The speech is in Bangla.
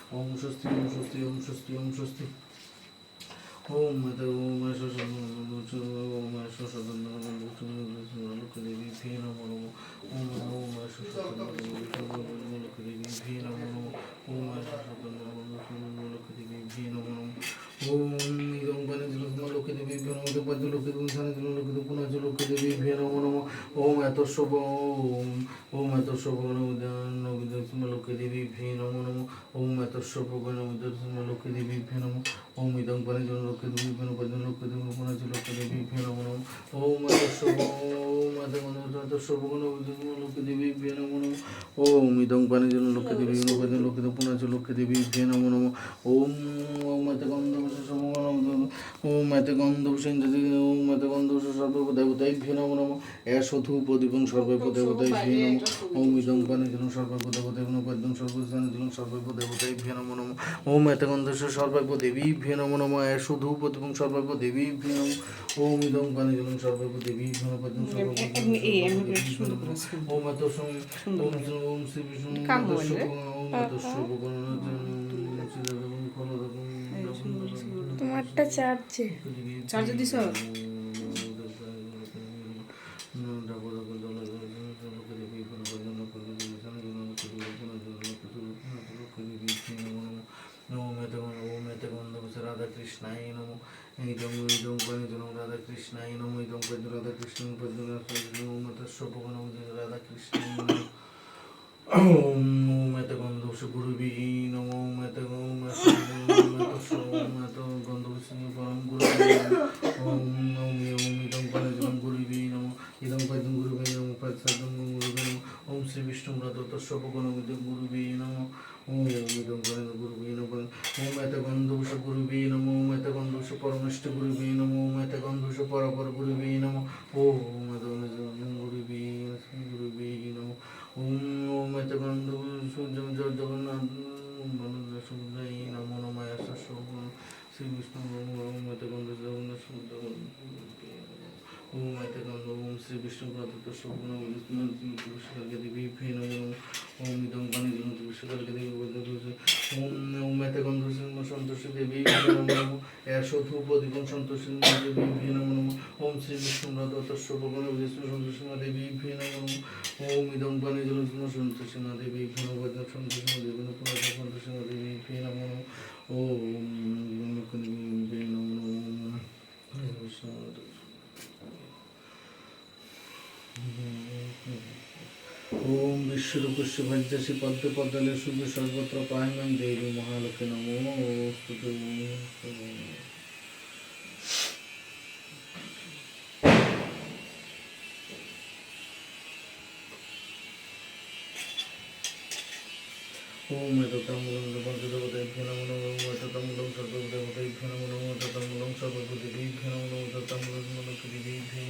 ওম স্বস্তি ওম স্বস্তি ওম স্বস্তি ওম স্বস্তি ওম মাতা ওম ওম দেবী ভে নমো নমো ওম ওম দেবী ভে নমো নমো ওম দেবী ভে নমো নমো ওম ইদং পানি লোকে দেবী ভে নমো পদ্ম লোকে সানি লোকে পুনঃ লোকে দেবী ভে নমো নমো ওম এত শোভ ওম এত শোভ লোকে দেবী ভে নমো নমো ওম এত শোভ লোকে দেবী ভে নমো ওম ইদং পানি লোকে দেবী ভে নমো পদ্ম লোকে দেবী পুনঃ লোকে দেবী ভে নমো নমো ওম এত শোভ এত শোভ লোকে দেবী ভে নমো নমো ওম ইদং পানি লোকে দেবী ভে নমো পদ্ম লোকে দেবী পুনঃ লোকে দেবী ভে নমো নমো ওম ওম এত গন্ধ ওম এত গন্ধ ওম এত গন্ধ সর্বদেবতাই ভে নমো নমো এষধু প্রদীপং সর্বদেবতাই ভে নমো ওম ইদং পানি সর্বদেবতাই পদ্মং সর্বস্থানে সর্বদেবতাই ভে নমো নমো ওম এত গন্ধ সর্বদেবী ভে নমো নমো এষধু প্রদীপং সর্বদেবী ভে নমো ওম ইদং পানি সর্বদেবী ভে নমো পদ্মং ওম এত ওম শ্রী বিষ্ণু ওম এত তোমারটা চার্জে দিছ রাধা কৃষ্ণায় নমো ইদং ইদং রাধা কৃষ্ণায় নমো ইদং রাধা কৃষ্ণ রাধা কৃষ্ণ ওম ওম এত গন্ধ গুরুবি নমো ওম এত ওম এত গন্ধ পরম গুরু ওম ওম ওম ইদং পাদং গুরুবি নমো ইদং পাদং গুরুবি নমো পাদং গুরুবি নমো ওম শ্রী বিষ্ণু তৎসব গণবিদ গুরুবি নমো ওম ইদং পাদং গুরুবি নমো ওম এত গন্ধ গুরুবি নমো ওম এত গন্ধ পরমেষ্ঠ গুরুবি নমো ওম এত গন্ধ পরপর গুরুবি নমো ওম এত গুরুবি গুরুবি নমো ওম ওম এত গন্ধ জগন্নাথ নমো নমায় শ্রী বিষ্ণু ওম এত গন্ধ জগন্নাথ ওম এত গন্ধ ওম শ্রী বিষ্ণু দেবী ভে নমো ওম ইদং পানি বিশ্বকালকে দেবী ওম ওম এত গন্ধ সন্তোষী দেবী ভে নমো এষধু প্রদীপং সন্তোষী দেবী ভে নমো নমো ওম শ্রী বিষ্ণু সন্তোষী দেবী ভে নমো নমো ওম ইদং পানি সন্তোষী দেবী ভে নমো সন্তোষী দেবী সন্তোষী দেবী ভে নমো নমো ওম ভে নমো নমো ওম বিশ্বরূপস্য ভাজ্যাসি পদ্ম পদ্মলে সূর্য সর্বত্র পাহিমাং দেবী মহালক্ষ্মী নমো স্তুতে ওম এতমূলং পঞ্চদেবতাই ভে নমো নমো ওম এতমূলং সর্বদেবতাই ভে নমো নমো ততমূলং সর্বদেবী ভে নমো নমো ততমূলং দেবী ভে